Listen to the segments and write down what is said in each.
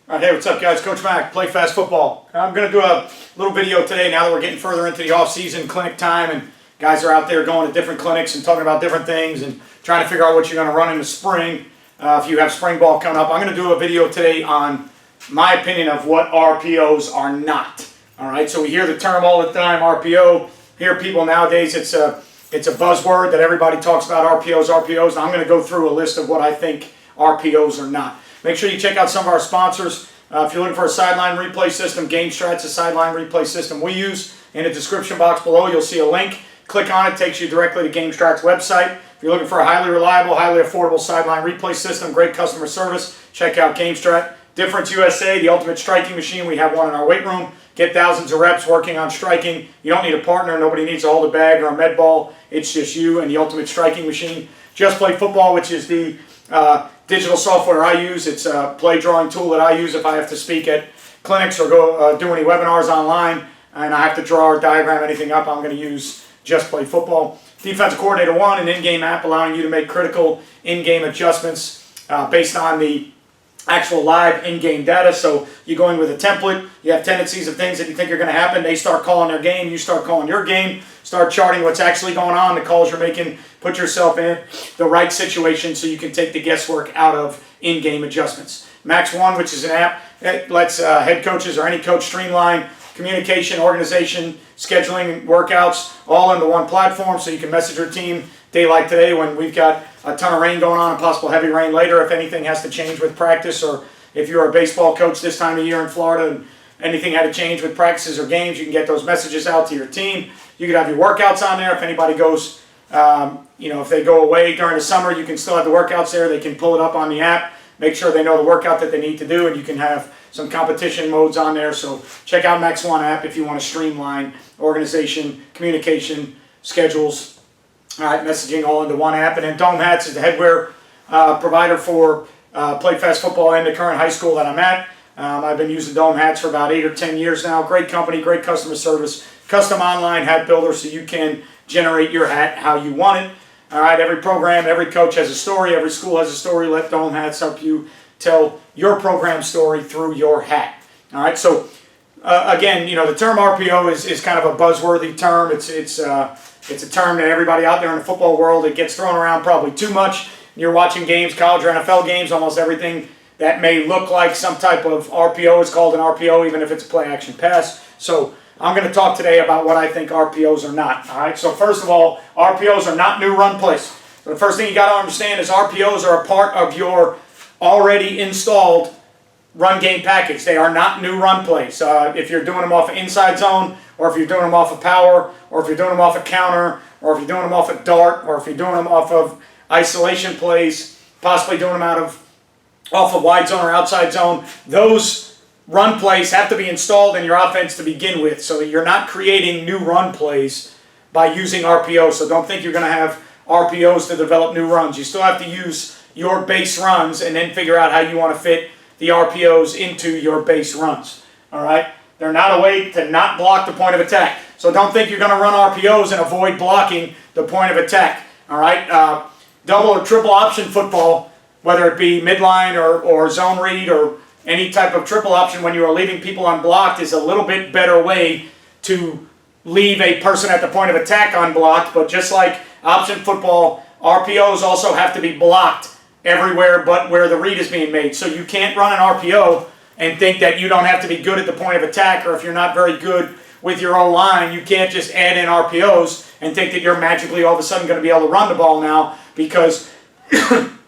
All right, hey, what's up, guys? Coach Mac, Play Fast Football. I'm going to do a little video today now that we're getting further into the off-season clinic time and guys are out there going to different clinics and talking about different things and trying to figure out what you're going to run in the spring if you have spring ball coming up. I'm going to do a video today on my opinion of what RPOs are not. All right, so we hear the term all the time, RPO. Hear people nowadays, it's a buzzword that everybody talks about, RPOs. And I'm going to go through a list of what I think RPOs are not. Make sure you check out some of our sponsors. If you're looking for a sideline replay system, GameStrat's a sideline replay system we use. In the description box below, you'll see a link. Click on it, takes you directly to GameStrat's website. If you're looking for a highly reliable, highly affordable sideline replay system, great customer service, check out GameStrat. DifferenceUSA, the ultimate striking machine. We have one in our weight room. Get thousands of reps working on striking. You don't need a partner. Nobody needs to hold a bag or a med ball. It's just you and the ultimate striking machine. JustPlayFB, which is the digital software I use. It's a play drawing tool that I use if I have to speak at clinics or go do any webinars online and I have to draw or diagram anything up. I'm going to use JustPlayFB. Defensive Coordinator 1, an in-game app allowing you to make critical in-game adjustments based on the actual live in-game data. So you go in with a template, you have tendencies of things that you think are going to happen, they start calling their game, you start calling your game, start charting what's actually going on, the calls you're making, put yourself in the right situation so you can take the guesswork out of in-game adjustments. Max One, which is an app that lets head coaches or any coach streamline communication, organization, scheduling, workouts, all into one platform so you can message your team day like today when we've got a ton of rain going on and possible heavy rain later. If anything has to change with practice, or if you're a baseball coach this time of year in Florida and anything had to change with practices or games, you can get those messages out to your team. You can have your workouts on there. If anybody goes, if they go away during the summer, you can still have the workouts there. They can pull it up on the app, make sure they know the workout that they need to do, and you can have some competition modes on there. So check out Max One app if you want to streamline organization, communication, schedules, messaging all into one app. And then Dome Hats is the headwear provider for Play Fast Football and the current high school that I'm at. I've been using Dome Hats for about 8 or 10 years now. Great company, great customer service, custom online hat builder so you can generate your hat how you want it. All right, every program, every coach has a story, every school has a story. Let Dome Hats help you tell your program story through your hat. All right, so again, the term RPO is kind of a buzzworthy term. It's a term that everybody out there in the football world, it gets thrown around probably too much. You're watching games, college or NFL games, almost everything that may look like some type of RPO is called an RPO, even if it's a play-action pass. So I'm going to talk today about what I think RPOs are not. All right. So first of all, RPOs are not new run plays. So the first thing you got to understand is RPOs are a part of your already installed run game package. They are not new run plays. If you're doing them off of inside zone, or if you're doing them off of power, or if you're doing them off of counter, or if you're doing them off of dart, or if you're doing them off of isolation plays, possibly doing them off of wide zone or outside zone, those run plays have to be installed in your offense to begin with, so that you're not creating new run plays by using RPOs. So don't think you're going to have RPOs to develop new runs. You still have to use your base runs and then figure out how you want to fit the RPOs into your base runs. All right? They're not a way to not block the point of attack. So don't think you're going to run RPOs and avoid blocking the point of attack. All right? Double or triple option football, whether it be midline or zone read or any type of triple option when you are leaving people unblocked, is a little bit better way to leave a person at the point of attack unblocked. But just like option football, RPOs also have to be blocked everywhere but where the read is being made. So you can't run an RPO and think that you don't have to be good at the point of attack, or if you're not very good with your O-line, you can't just add in RPOs and think that you're magically all of a sudden going to be able to run the ball now because,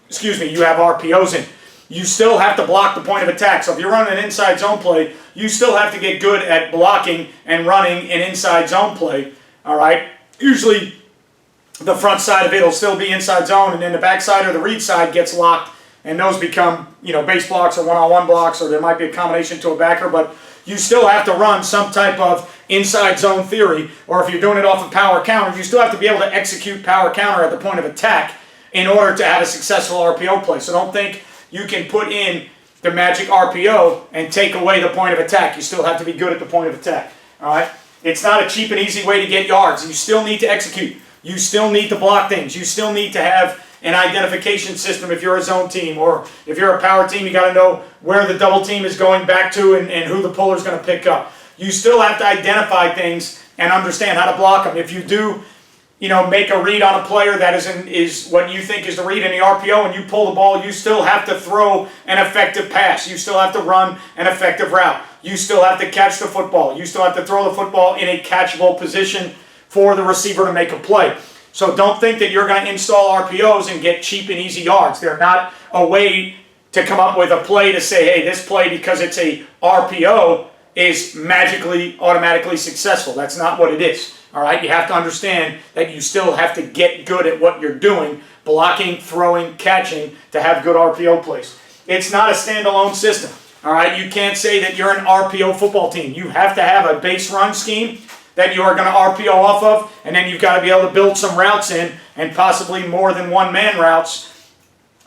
excuse me, you have RPOs in. You still have to block the point of attack. So if you're running an inside zone play, you still have to get good at blocking and running an inside zone play. All right? Usually the front side of it will still be inside zone, and then the back side or the read side gets locked, and those become, base blocks or one-on-one blocks, or there might be a combination to a backer, but you still have to run some type of inside zone theory, or if you're doing it off of power counter, you still have to be able to execute power counter at the point of attack in order to have a successful RPO play. So don't think you can put in the magic RPO and take away the point of attack. You still have to be good at the point of attack. All right? It's not a cheap and easy way to get yards. You still need to execute. You still need to block things. You still need to have an identification system if you're a zone team, or if you're a power team, you got to know where the double team is going back to and who the puller is going to pick up. You still have to identify things and understand how to block them. If you do, make a read on a player that is what you think is the read in the RPO, and you pull the ball, you still have to throw an effective pass. You still have to run an effective route. You still have to catch the football. You still have to throw the football in a catchable position for the receiver to make a play. So don't think that you're going to install RPOs and get cheap and easy yards. They're not a way to come up with a play to say, hey, this play, because it's a RPO, is magically, automatically successful. That's not what it is. All right, you have to understand that you still have to get good at what you're doing, blocking, throwing, catching, to have good RPO plays. It's not a standalone system. All right, you can't say that you're an RPO football team. You have to have a base run scheme that you are going to RPO off of, and then you've got to be able to build some routes in, and possibly more than one-man routes,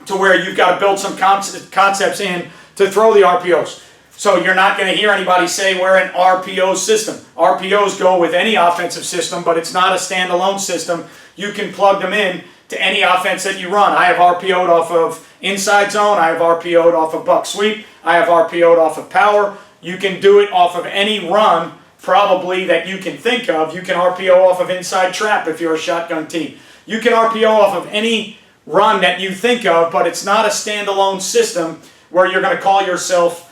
to where you've got to build some concepts in to throw the RPOs. So you're not going to hear anybody say we're an RPO system. RPOs go with any offensive system, but it's not a standalone system. You can plug them in to any offense that you run. I have RPO'd off of inside zone. I have RPO'd off of buck sweep. I have RPO'd off of power. You can do it off of any run probably that you can think of. You can RPO off of inside trap if you're a shotgun team. You can RPO off of any run that you think of, but it's not a standalone system where you're going to call yourself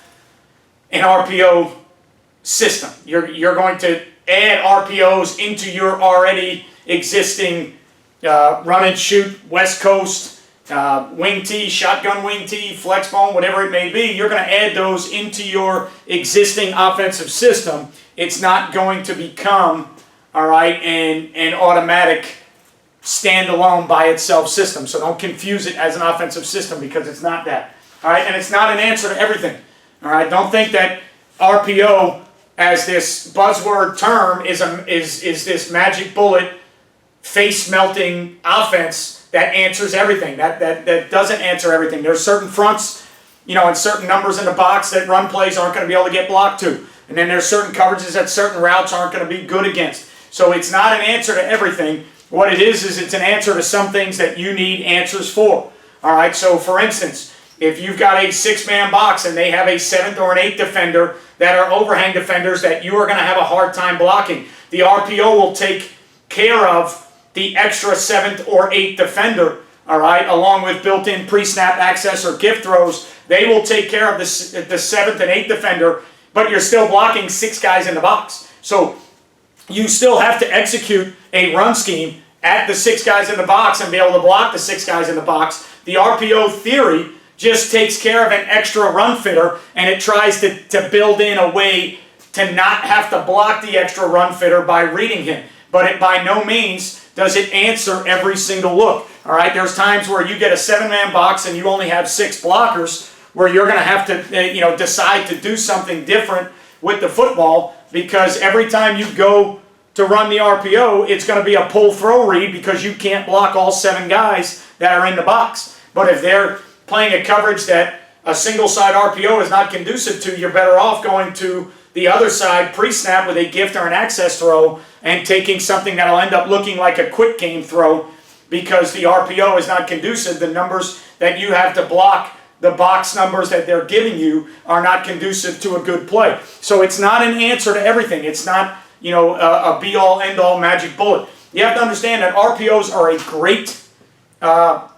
an RPO system. You're going to add RPOs into your already existing run and shoot, West Coast, wing tee, shotgun wing tee, flex bone, whatever it may be. You're going to add those into your existing offensive system. It's not going to become, all right, an automatic standalone by itself system. So don't confuse it as an offensive system, because it's not that. All right, and it's not an answer to everything. All right, don't think that RPO as this buzzword term is this magic bullet, face-melting offense that answers everything. That doesn't answer everything. There's certain fronts, and certain numbers in the box that run plays aren't going to be able to get blocked to. And then there's certain coverages that certain routes aren't going to be good against. So it's not an answer to everything. What it is it's an answer to some things that you need answers for. All right, so for instance, if you've got a six-man box and they have a seventh or an eighth defender that are overhang defenders that you are going to have a hard time blocking, the RPO will take care of the extra seventh or eighth defender, all right, along with built-in pre-snap access or gift throws. They will take care of the seventh and eighth defender, but you're still blocking six guys in the box. So you still have to execute a run scheme at the six guys in the box and be able to block the six guys in the box. The RPO theory just takes care of an extra run fitter, and it tries to build in a way to not have to block the extra run fitter by reading him. But it by no means does it answer every single look. All right, there's times where you get a seven-man box and you only have six blockers, where you're going to have to decide to do something different with the football, because every time you go to run the RPO, it's going to be a pull-throw read because you can't block all seven guys that are in the box. But if they're playing a coverage that a single side RPO is not conducive to, you're better off going to the other side pre-snap with a gift or an access throw and taking something that'll end up looking like a quick game throw, because the RPO is not conducive. The numbers that you have to block, the box numbers that they're giving you, are not conducive to a good play. So it's not an answer to everything. It's not a be-all, end-all magic bullet. You have to understand that RPOs are a great part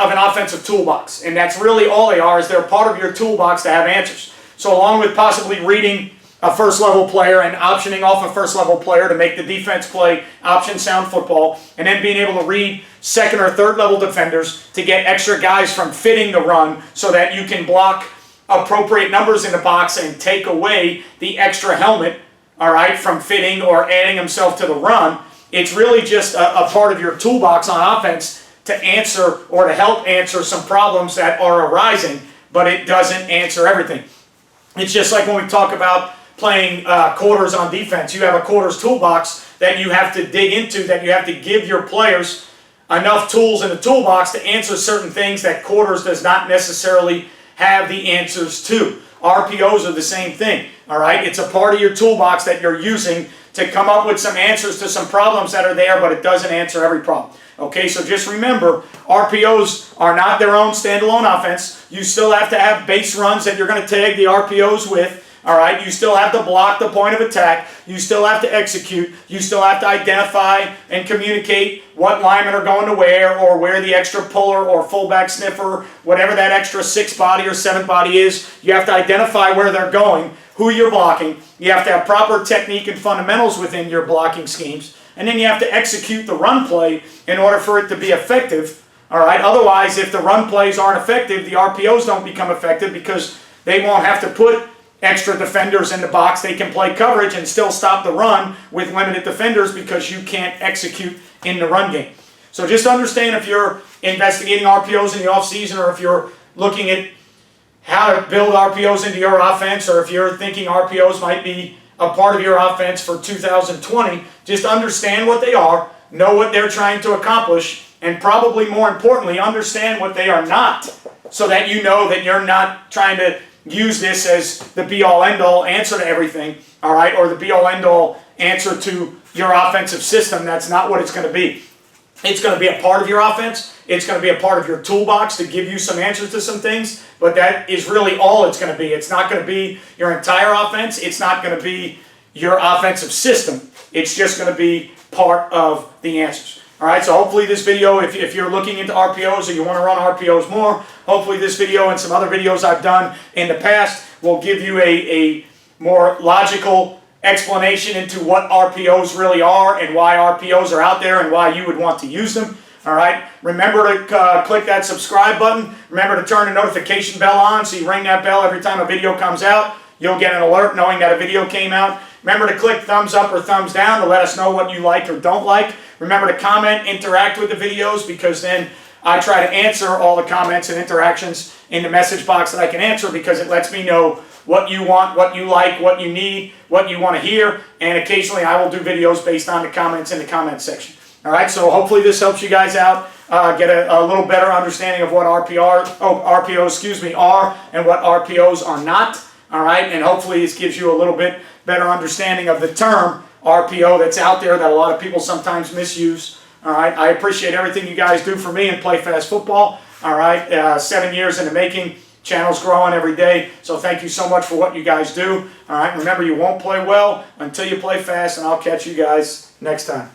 of an offensive toolbox, and that's really all they are. Is they're part of your toolbox to have answers. So along with possibly reading a first-level player and optioning off a first-level player to make the defense play option-sound football, and then being able to read second- or third-level defenders to get extra guys from fitting the run so that you can block appropriate numbers in the box and take away the extra helmet, all right, from fitting or adding himself to the run. It's really just a part of your toolbox on offense to answer or to help answer some problems that are arising, but it doesn't answer everything. It's just like when we talk about playing quarters on defense. You have a quarters toolbox that you have to dig into, that you have to give your players enough tools in the toolbox to answer certain things that quarters does not necessarily have the answers to. RPOs are the same thing, all right? It's a part of your toolbox that you're using to come up with some answers to some problems that are there, but it doesn't answer every problem. Okay, so just remember, RPOs are not their own standalone offense. You still have to have base runs that you're going to tag the RPOs with. All right, you still have to block the point of attack. You still have to execute. You still have to identify and communicate what linemen are going to where the extra puller or fullback sniffer, whatever that extra 6th body or 7th body is. You have to identify where they're going, who you're blocking. You have to have proper technique and fundamentals within your blocking schemes. And then you have to execute the run play in order for it to be effective. All right, otherwise, if the run plays aren't effective, the RPOs don't become effective because they won't have to put extra defenders in the box. They can play coverage and still stop the run with limited defenders because you can't execute in the run game. So just understand, if you're investigating RPOs in the offseason, or if you're looking at how to build RPOs into your offense, or if you're thinking RPOs might be a part of your offense for 2020, just understand what they are, know what they're trying to accomplish, and probably more importantly, understand what they are not, so that you know that you're not trying to use this as the be-all, end-all answer to everything, all right, or the be-all, end-all answer to your offensive system. That's not what it's going to be. It's going to be a part of your offense. It's going to be a part of your toolbox to give you some answers to some things, but that is really all it's going to be. It's not going to be your entire offense. It's not going to be your offensive system. It's just going to be part of the answers. All right, so hopefully this video, if you're looking into RPOs or you want to run RPOs more, hopefully this video and some other videos I've done in the past will give you a more logical explanation into what RPOs really are and why RPOs are out there and why you would want to use them. All right, remember to click that subscribe button. Remember to turn the notification bell on so you ring that bell every time a video comes out. You'll get an alert knowing that a video came out. Remember to click thumbs up or thumbs down to let us know what you like or don't like. Remember to comment, interact with the videos, because then I try to answer all the comments and interactions in the message box that I can answer, because it lets me know what you want, what you like, what you need, what you want to hear, and occasionally I will do videos based on the comments in the comment section. All right, so hopefully this helps you guys out, get a little better understanding of what RPOs are and what RPOs are not. All right, and hopefully this gives you a little bit better understanding of the term RPO that's out there that a lot of people sometimes misuse. All right, I appreciate everything you guys do for me in Play Fast Football. All right, 7 years in the making, channel's growing every day, so thank you so much for what you guys do. All right, remember, you won't play well until you play fast, and I'll catch you guys next time.